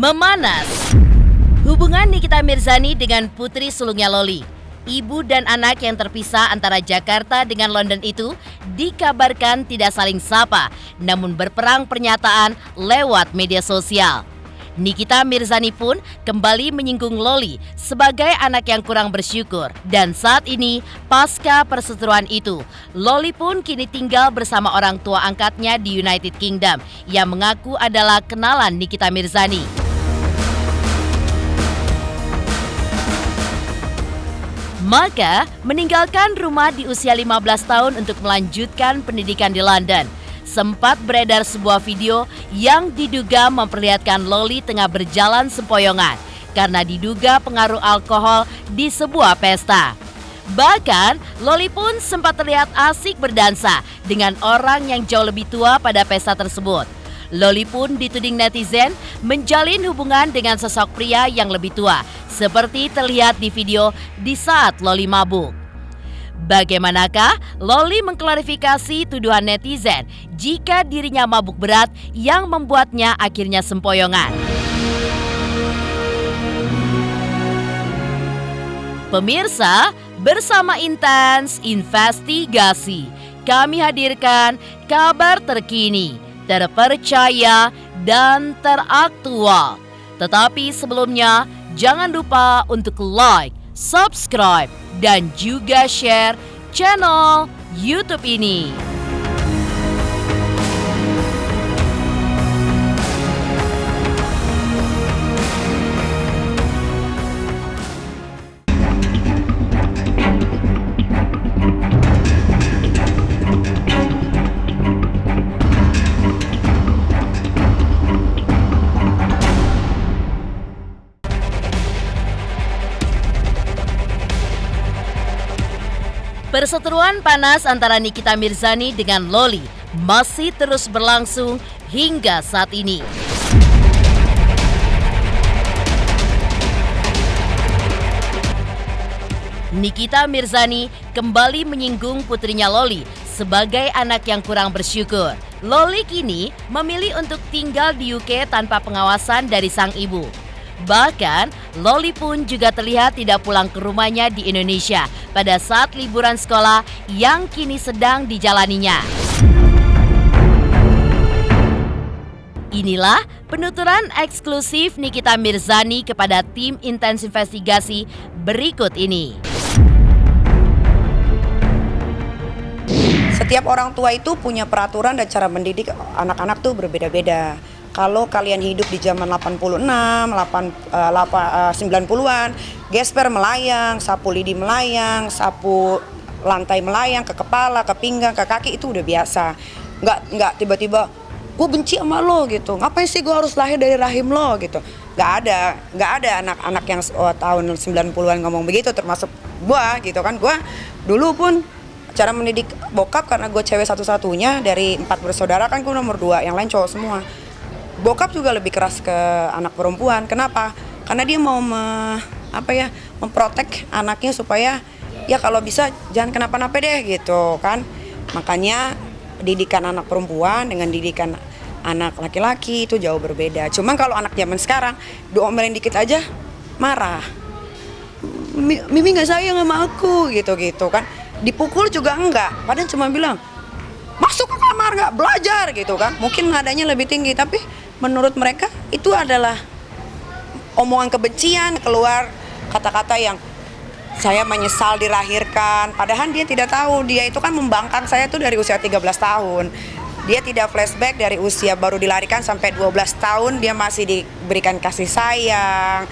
Memanas. Hubungan Nikita Mirzani dengan putri sulungnya Loli, ibu dan anak yang terpisah antara Jakarta dengan London itu dikabarkan tidak saling sapa, namun berperang pernyataan lewat media sosial. Nikita Mirzani pun kembali menyinggung Loli sebagai anak yang kurang bersyukur. Dan saat ini, pasca perseteruan itu, Loli pun kini tinggal bersama orang tua angkatnya di United Kingdom yang mengaku adalah kenalan Nikita Mirzani. Maka, meninggalkan rumah di usia 15 tahun untuk melanjutkan pendidikan di London. Sempat beredar sebuah video yang diduga memperlihatkan Loli tengah berjalan sempoyongan karena diduga pengaruh alkohol di sebuah pesta. Bahkan, Loli pun sempat terlihat asik berdansa dengan orang yang jauh lebih tua pada pesta tersebut. Loli pun dituding netizen menjalin hubungan dengan sosok pria yang lebih tua, seperti terlihat di video di saat Loli mabuk. Bagaimanakah Loli mengklarifikasi tuduhan netizen jika dirinya mabuk berat yang membuatnya akhirnya sempoyongan? Pemirsa, bersama Intens Investigasi, kami hadirkan kabar terkini, terpercaya, dan teraktual. Tetapi sebelumnya, jangan lupa untuk like, subscribe, dan juga share channel YouTube ini. Perseteruan panas antara Nikita Mirzani dengan Loli masih terus berlangsung hingga saat ini. Nikita Mirzani kembali menyinggung putrinya Loli sebagai anak yang kurang bersyukur. Loli kini memilih untuk tinggal di UK tanpa pengawasan dari sang ibu. Bahkan, Loli pun juga terlihat tidak pulang ke rumahnya di Indonesia pada saat liburan sekolah yang kini sedang dijalaninya. Inilah penuturan eksklusif Nikita Mirzani kepada tim Intens Investigasi berikut ini. Setiap orang tua itu punya peraturan dan cara mendidik anak-anak tuh berbeda-beda. Kalau kalian hidup di zaman 90-an, gesper melayang, sapu lidi melayang, sapu lantai melayang ke kepala, ke pinggang, ke kaki itu udah biasa. Nggak tiba-tiba, gue benci sama lo gitu. Ngapain sih gue harus lahir dari rahim lo gitu. Nggak ada anak-anak yang tahun 90-an ngomong begitu, termasuk gue gitu kan. Gue dulu pun cara mendidik bokap karena gue cewek satu-satunya dari 4 bersaudara kan gue nomor 2, yang lain cowok semua. Bokap juga lebih keras ke anak perempuan. Kenapa? Karena dia mau memprotek anaknya supaya ya kalau bisa jangan kenapa-napa deh gitu kan. Makanya didikan anak perempuan dengan didikan anak laki-laki itu jauh berbeda. Cuma kalau anak zaman sekarang diomelin dikit aja marah. Mimi nggak sayang sama aku gitu kan. Dipukul juga enggak. Padahal cuma bilang masuk ke kamar nggak belajar gitu kan. Mungkin nadanya lebih tinggi tapi menurut mereka itu adalah omongan kebencian, keluar kata-kata yang saya menyesal dilahirkan. Padahal dia tidak tahu, dia itu kan membangkang saya tuh dari usia 13 tahun. Dia tidak flashback dari usia baru dilahirkan sampai 12 tahun dia masih diberikan kasih sayang.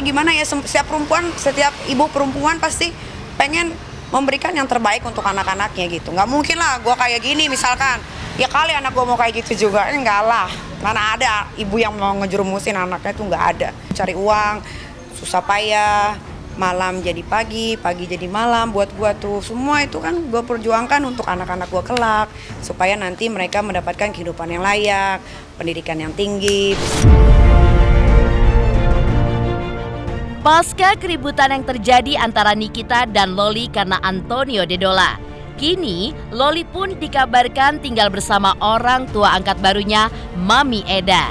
Gimana ya, setiap ibu perempuan pasti pengen memberikan yang terbaik untuk anak-anaknya gitu. Nggak mungkin lah gue kayak gini misalkan. Ya kali anak gue mau kayak gitu juga, enggak lah. Mana ada ibu yang mau ngejerumusin anaknya tuh nggak ada. Cari uang, susah payah, malam jadi pagi, pagi jadi malam buat gue tuh. Semua itu kan gue perjuangkan untuk anak-anak gue kelak. Supaya nanti mereka mendapatkan kehidupan yang layak, pendidikan yang tinggi. Pasca keributan yang terjadi antara Nikita dan Loli karena Antonio Dedola, kini Loli pun dikabarkan tinggal bersama orang tua angkat barunya, Mami Eda.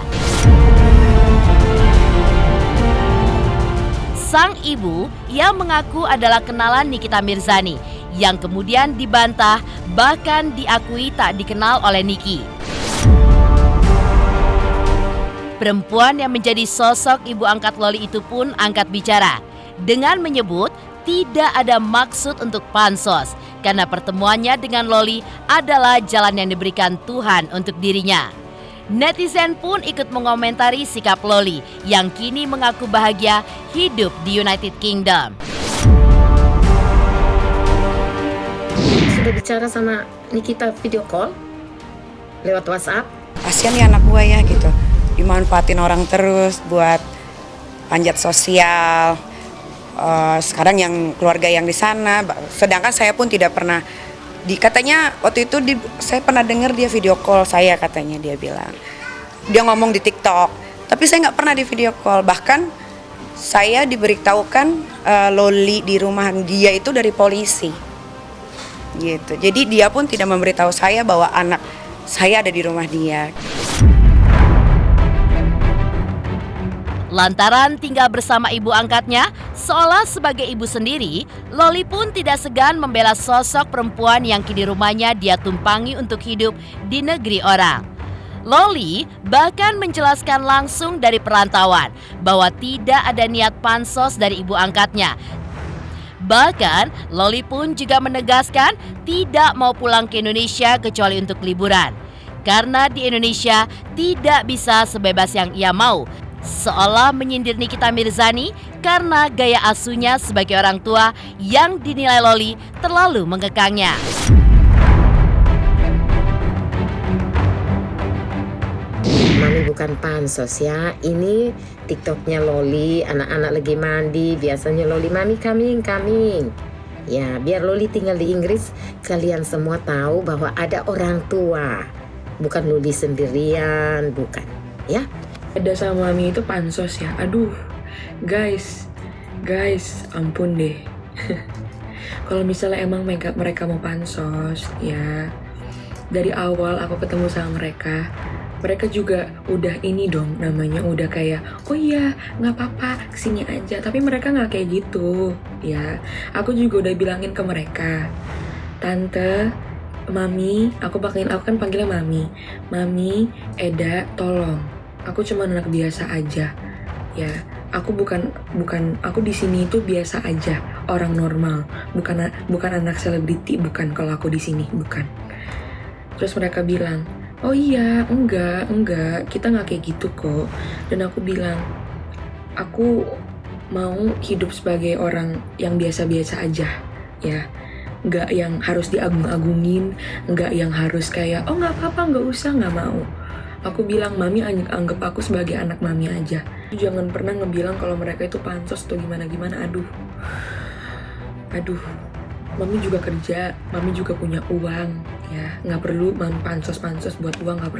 Sang ibu yang mengaku adalah kenalan Nikita Mirzani yang kemudian dibantah bahkan diakui tak dikenal oleh Niki. Perempuan yang menjadi sosok ibu angkat Loli itu pun angkat bicara dengan menyebut tidak ada maksud untuk pansos karena pertemuannya dengan Loli adalah jalan yang diberikan Tuhan untuk dirinya. Netizen pun ikut mengomentari sikap Loli yang kini mengaku bahagia hidup di United Kingdom. Sudah bicara sama Nikita video call lewat WhatsApp? Kasian ya anak gua ya gitu, dimanfaatin orang terus buat panjat sosial. Sekarang yang keluarga yang di sana, sedangkan saya pun tidak pernah katanya waktu itu saya pernah dengar dia video call saya, katanya dia bilang dia ngomong di TikTok, tapi saya nggak pernah di video call. Bahkan saya diberitahukan Loli di rumah dia itu dari polisi gitu, jadi dia pun tidak memberitahu saya bahwa anak saya ada di rumah dia. Lantaran tinggal bersama ibu angkatnya, seolah sebagai ibu sendiri, Loli pun tidak segan membela sosok perempuan yang kini rumahnya dia tumpangi untuk hidup di negeri orang. Loli bahkan menjelaskan langsung dari perantauan bahwa tidak ada niat pansos dari ibu angkatnya. Bahkan, Loli pun juga menegaskan tidak mau pulang ke Indonesia kecuali untuk liburan. Karena di Indonesia tidak bisa sebebas yang ia mau, seolah menyindir Nikita Mirzani karena gaya asuhnya sebagai orang tua yang dinilai Loli terlalu mengekangnya. Mami bukan pansos ya, ini TikToknya Loli, anak-anak lagi mandi, biasanya Loli, mami coming. Ya, biar Loli tinggal di Inggris, kalian semua tahu bahwa ada orang tua. Bukan Loli sendirian, bukan, ya. Ada sama mami itu pansos ya. Aduh, guys, ampun deh. Kalau misalnya emang mereka mau pansos, ya dari awal aku ketemu sama mereka juga udah ini dong, namanya udah kayak, oh iya, nggak apa-apa, kesini aja. Tapi mereka nggak kayak gitu, ya. Aku juga udah bilangin ke mereka, tante, mami, aku kan panggilnya mami, Eda, tolong. Aku cuma anak biasa aja, ya. Aku bukan aku di sini itu biasa aja, orang normal. Bukan anak selebriti, bukan kalau aku di sini, bukan. Terus mereka bilang, oh iya, enggak, kita nggak kayak gitu kok. Dan aku bilang, aku mau hidup sebagai orang yang biasa-biasa aja, ya. Nggak yang harus diagung-agungin, nggak yang harus kayak, oh nggak apa-apa, nggak usah, nggak mau. Aku bilang, mami anggap aku sebagai anak mami aja. Jangan pernah ngebilang kalau mereka itu pansos atau gimana-gimana. Aduh, mami juga kerja, mami juga punya uang, ya. Nggak perlu mami pansos buat uang, nggak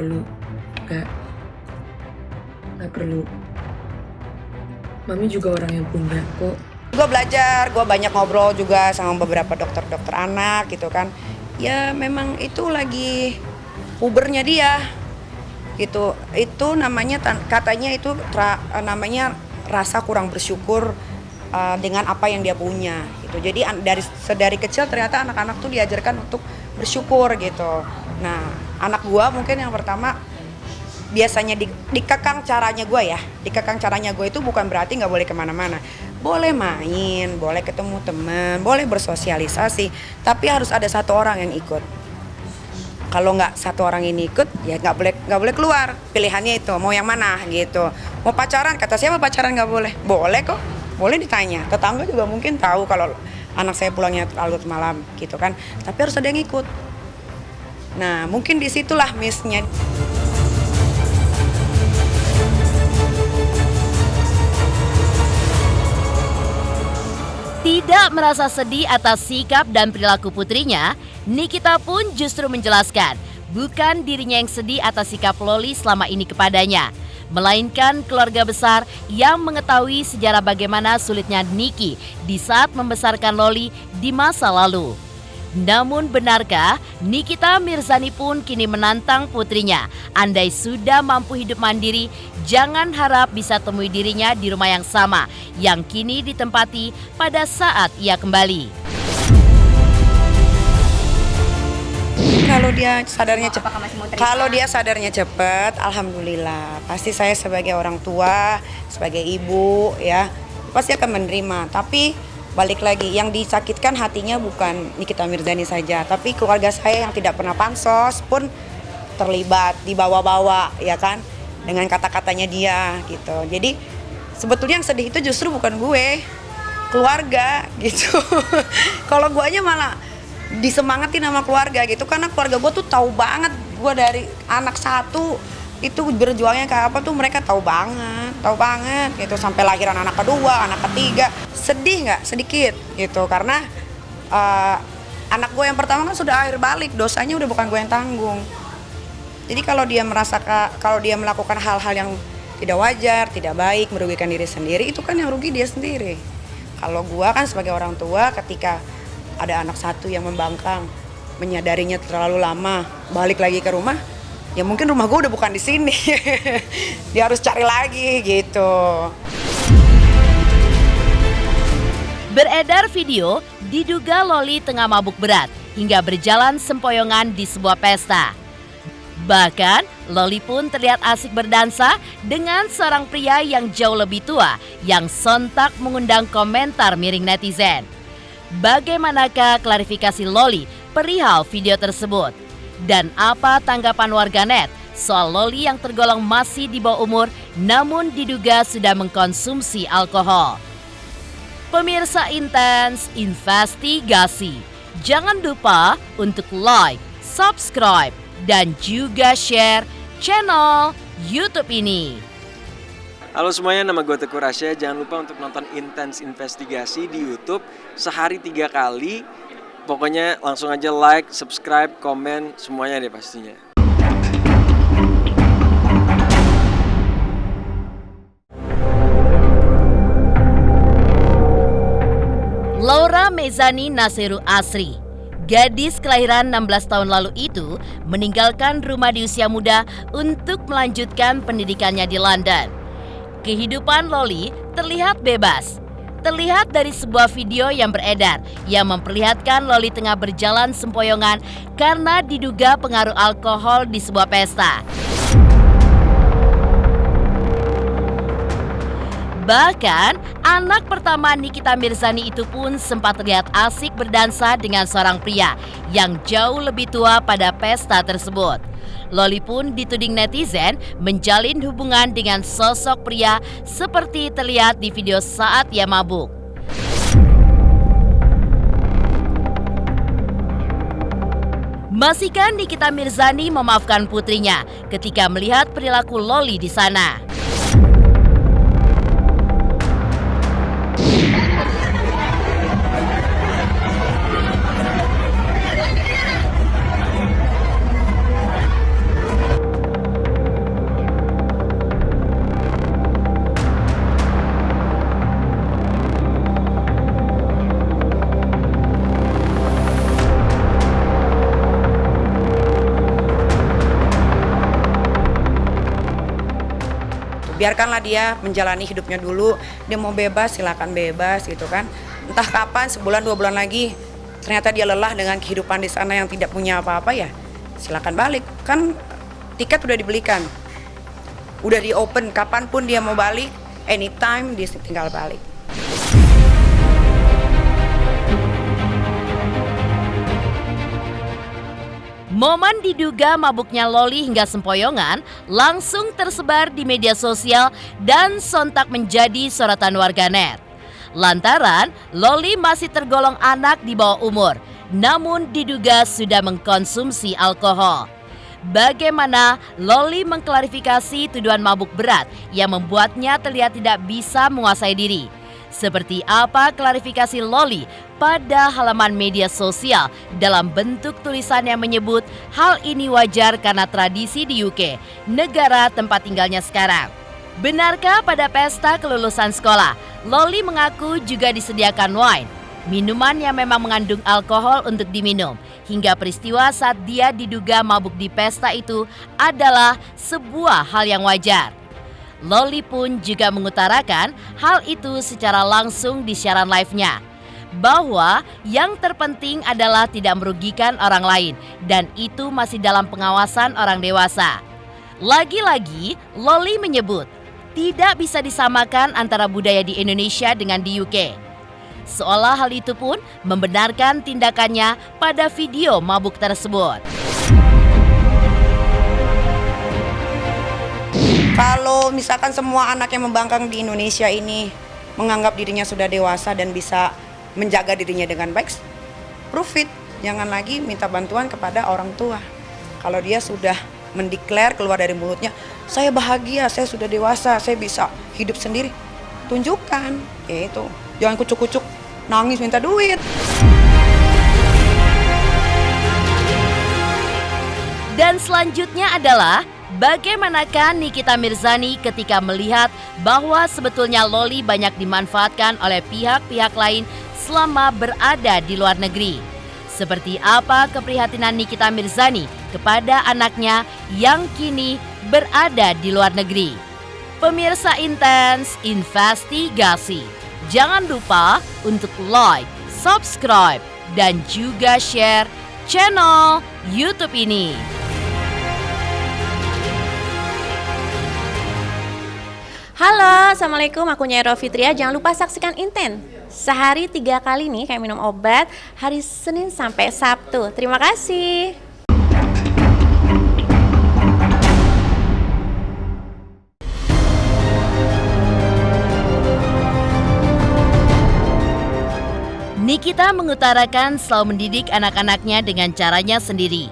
perlu. Mami juga orang yang punya kok. Gue belajar, gue banyak ngobrol juga sama beberapa dokter anak gitu kan. Ya memang itu lagi pubernya dia gitu. Itu namanya katanya itu namanya rasa kurang bersyukur dengan apa yang dia punya gitu. Jadi dari kecil ternyata anak-anak tuh diajarkan untuk bersyukur gitu. Nah, anak gue mungkin yang pertama biasanya dikekang caranya gue itu bukan berarti nggak boleh kemana-mana. Boleh main, boleh ketemu teman, boleh bersosialisasi, tapi harus ada satu orang yang ikut. Kalau nggak satu orang ini ikut, ya nggak boleh keluar. Pilihannya itu mau yang mana gitu. Mau pacaran, kata siapa pacaran nggak boleh? Boleh kok, boleh ditanya. Tetangga juga mungkin tahu kalau anak saya pulangnya larut malam gitu kan. Tapi harus ada yang ikut. Nah mungkin disitulah miss-nya. Tidak merasa sedih atas sikap dan perilaku putrinya, Nikita pun justru menjelaskan bukan dirinya yang sedih atas sikap Loli selama ini kepadanya, melainkan keluarga besar yang mengetahui sejarah bagaimana sulitnya Niki di saat membesarkan Loli di masa lalu. Namun benarkah Nikita Mirzani pun kini menantang putrinya? Andai sudah mampu hidup mandiri, jangan harap bisa temui dirinya di rumah yang sama yang kini ditempati pada saat ia kembali. Kalau dia sadarnya cepat, alhamdulillah. Pasti saya sebagai orang tua, sebagai ibu ya, pasti akan menerima. Tapi balik lagi, yang disakitkan hatinya bukan Nikita Mirzani saja, tapi keluarga saya yang tidak pernah pansos pun terlibat, dibawa-bawa ya kan, dengan kata-katanya dia gitu. Jadi sebetulnya yang sedih itu justru bukan gue, keluarga gitu. Kalau guanya malah disemangatin sama keluarga gitu, karena keluarga gue tuh tahu banget gue dari anak satu itu berjuangnya kayak apa tuh, mereka tahu banget gitu, sampai lahiran anak kedua, anak ketiga. Sedih nggak? Sedikit gitu, karena anak gue yang pertama kan sudah akhir balik, dosanya udah bukan gue yang tanggung. Jadi kalau dia kalau dia melakukan hal-hal yang tidak wajar, tidak baik, merugikan diri sendiri, itu kan yang rugi dia sendiri. Kalau gue kan sebagai orang tua, ketika ada anak satu yang membangkang, menyadarinya terlalu lama, balik lagi ke rumah, ya mungkin rumah gue udah bukan di sini. Dia harus cari lagi gitu. Beredar video diduga Loli tengah mabuk berat hingga berjalan sempoyongan di sebuah pesta. Bahkan Loli pun terlihat asik berdansa dengan seorang pria yang jauh lebih tua yang sontak mengundang komentar miring netizen. Bagaimanakah klarifikasi Loli perihal video tersebut? Dan apa tanggapan warganet soal Loli yang tergolong masih di bawah umur namun diduga sudah mengkonsumsi alkohol? Pemirsa Intens Investigasi, jangan lupa untuk like, subscribe, dan juga share channel YouTube ini. Halo semuanya, nama gue Teguh Rasya. Jangan lupa untuk nonton Intens Investigasi di YouTube sehari 3 kali. Pokoknya langsung aja like, subscribe, komen, semuanya deh pastinya. Laura Mezani Nasiru Asri, gadis kelahiran 16 tahun lalu itu meninggalkan rumah di usia muda untuk melanjutkan pendidikannya di London. Kehidupan Loli terlihat bebas. Terlihat dari sebuah video yang beredar yang memperlihatkan Loli tengah berjalan sempoyongan karena diduga pengaruh alkohol di sebuah pesta. Bahkan, anak pertama Nikita Mirzani itu pun sempat terlihat asik berdansa dengan seorang pria yang jauh lebih tua pada pesta tersebut. Loli pun dituding netizen menjalin hubungan dengan sosok pria seperti terlihat di video saat ia mabuk. Masihkah Nikita Mirzani memaafkan putrinya ketika melihat perilaku Loli di sana? Biarkanlah dia menjalani hidupnya dulu. Dia mau bebas, silakan bebas gitu kan. Entah kapan, sebulan 2 bulan lagi, ternyata dia lelah dengan kehidupan di sana yang tidak punya apa-apa, ya silakan balik. Kan tiket udah dibelikan, udah di open, kapanpun dia mau balik, anytime dia tinggal balik. Momen diduga mabuknya Loli hingga sempoyongan langsung tersebar di media sosial dan sontak menjadi sorotan warganet. Lantaran Loli masih tergolong anak di bawah umur, namun diduga sudah mengkonsumsi alkohol. Bagaimana Loli mengklarifikasi tuduhan mabuk berat yang membuatnya terlihat tidak bisa menguasai diri? Seperti apa klarifikasi Loli pada halaman media sosial dalam bentuk tulisan yang menyebut hal ini wajar karena tradisi di UK, negara tempat tinggalnya sekarang. Benarkah pada pesta kelulusan sekolah, Loli mengaku juga disediakan wine? minuman yang memang mengandung alkohol untuk diminum, hingga peristiwa saat dia diduga mabuk di pesta itu adalah sebuah hal yang wajar. Loli pun juga mengutarakan hal itu secara langsung di siaran live-nya, bahwa yang terpenting adalah tidak merugikan orang lain dan itu masih dalam pengawasan orang dewasa. Lagi-lagi, Loli menyebut tidak bisa disamakan antara budaya di Indonesia dengan di UK. Seolah hal itu pun membenarkan tindakannya pada video mabuk tersebut. Kalau misalkan semua anak yang membangkang di Indonesia ini menganggap dirinya sudah dewasa dan bisa menjaga dirinya dengan baik, prove it. Jangan lagi minta bantuan kepada orang tua. Kalau dia sudah mendeklar keluar dari mulutnya, saya bahagia, saya sudah dewasa, saya bisa hidup sendiri. Tunjukkan, itu. Jangan kucuk-kucuk, nangis minta duit. Dan selanjutnya adalah bagaimanakah Nikita Mirzani ketika melihat bahwa sebetulnya Loli banyak dimanfaatkan oleh pihak-pihak lain selama berada di luar negeri. Seperti apa keprihatinan Nikita Mirzani kepada anaknya yang kini berada di luar negeri. Pemirsa Intens Investigasi, jangan lupa untuk like, subscribe, dan juga share channel YouTube ini. Halo, Assalamualaikum, aku Nyai Fitria. Jangan lupa saksikan Inten. Sehari 3 kali nih kayak minum obat, hari Senin sampai Sabtu. Terima kasih. Nikita mengutarakan selalu mendidik anak-anaknya dengan caranya sendiri.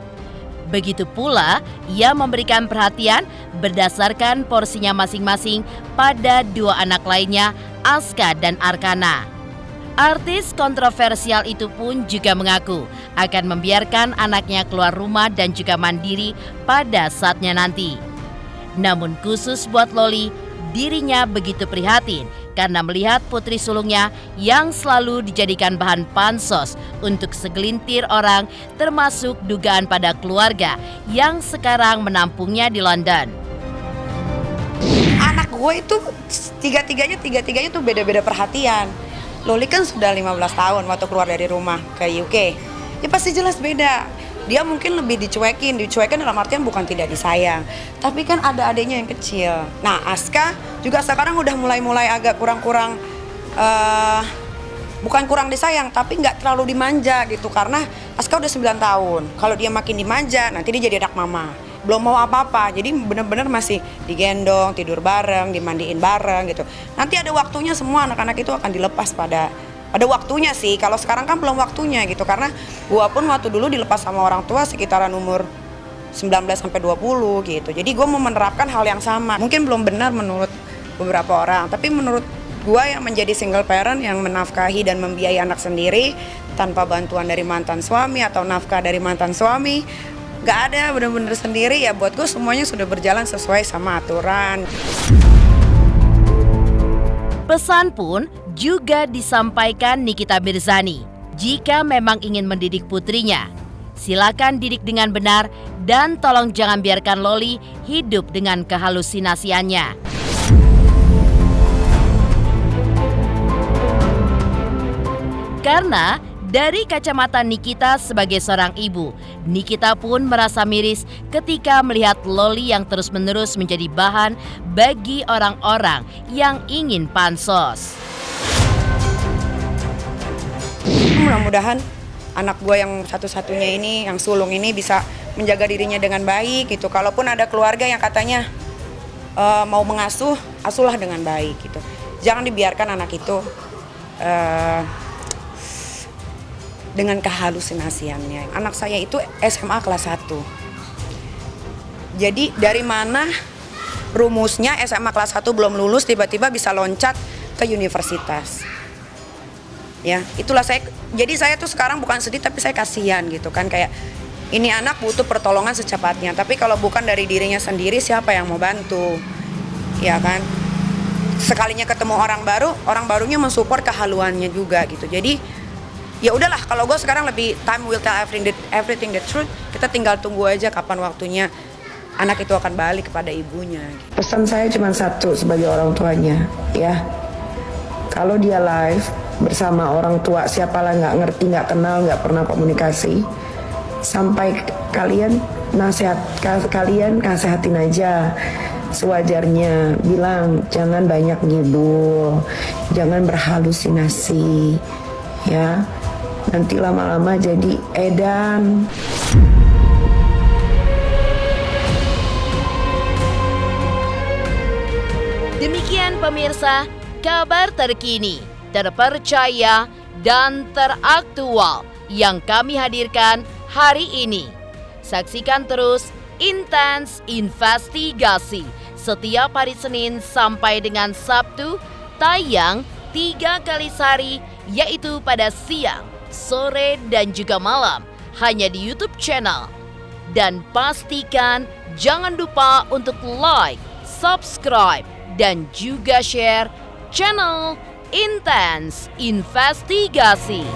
Begitu pula, ia memberikan perhatian berdasarkan porsinya masing-masing pada 2 anak lainnya, Aska dan Arkana. Artis kontroversial itu pun juga mengaku akan membiarkan anaknya keluar rumah dan juga mandiri pada saatnya nanti. Namun khusus buat Loli, dirinya begitu prihatin karena melihat putri sulungnya yang selalu dijadikan bahan pansos untuk segelintir orang, termasuk dugaan pada keluarga yang sekarang menampungnya di London. Anak gue itu tiga-tiganya tuh beda-beda perhatian. Loli kan sudah 15 tahun waktu keluar dari rumah ke UK. Ya pasti jelas beda. Dia mungkin lebih dicuekin dalam artian bukan tidak disayang, tapi kan ada adiknya yang kecil. Nah, Aska juga sekarang udah mulai agak kurang bukan kurang disayang, tapi nggak terlalu dimanja gitu, karena Aska udah 9 tahun. Kalau dia makin dimanja, nanti dia jadi anak mama. Belum mau apa-apa, jadi benar-benar masih digendong, tidur bareng, dimandiin bareng gitu. Nanti ada waktunya semua anak-anak itu akan dilepas pada waktunya sih. Kalau sekarang kan belum waktunya gitu, karena gua pun waktu dulu dilepas sama orang tua sekitaran umur 19 sampai 20 gitu. Jadi gua mau menerapkan hal yang sama. Mungkin belum benar menurut beberapa orang, tapi menurut gua yang menjadi single parent yang menafkahi dan membiayai anak sendiri tanpa bantuan dari mantan suami atau nafkah dari mantan suami, gak ada, benar-benar sendiri ya. Buat gua semuanya sudah berjalan sesuai sama aturan. Pesan pun juga disampaikan Nikita Mirzani. Jika memang ingin mendidik putrinya, silakan didik dengan benar dan tolong jangan biarkan Loli hidup dengan kehalusinasiannya. Karena dari kacamata Nikita sebagai seorang ibu, Nikita pun merasa miris ketika melihat Loli yang terus-menerus menjadi bahan bagi orang-orang yang ingin pansos. Mudah-mudahan anak gue yang satu-satunya ini, yang sulung ini bisa menjaga dirinya dengan baik gitu. Kalaupun ada keluarga yang katanya mau mengasuh, asuhlah dengan baik gitu. Jangan dibiarkan anak itu dengan kehalusinasiannya. Anak saya itu SMA kelas 1. Jadi dari mana rumusnya SMA kelas 1 belum lulus tiba-tiba bisa loncat ke universitas. Ya, itulah jadi saya tuh sekarang bukan sedih tapi saya kasihan gitu kan, kayak ini anak butuh pertolongan secepatnya, tapi kalau bukan dari dirinya sendiri siapa yang mau bantu? Ya kan? Sekalinya ketemu orang baru, orang barunya mensupport kehaluannya juga gitu. Jadi ya udahlah, kalau gue sekarang lebih time will tell everything the truth. Kita tinggal tunggu aja kapan waktunya anak itu akan balik kepada ibunya. Pesan saya cuma satu sebagai orang tuanya, ya. Kalau dia live bersama orang tua, siapalah nggak ngerti, nggak kenal, nggak pernah komunikasi, sampai kalian nasehatin aja sewajarnya, bilang jangan banyak ngibul, jangan berhalusinasi, ya. Nanti lama-lama jadi edan. Demikian pemirsa, kabar terkini, terpercaya, dan teraktual yang kami hadirkan hari ini. Saksikan terus Intens Investigasi setiap hari Senin sampai dengan Sabtu, tayang 3 kali sehari, yaitu pada siang, sore, dan juga malam, hanya di YouTube channel. Dan pastikan jangan lupa untuk like, subscribe, dan juga share channel Intens Investigasi.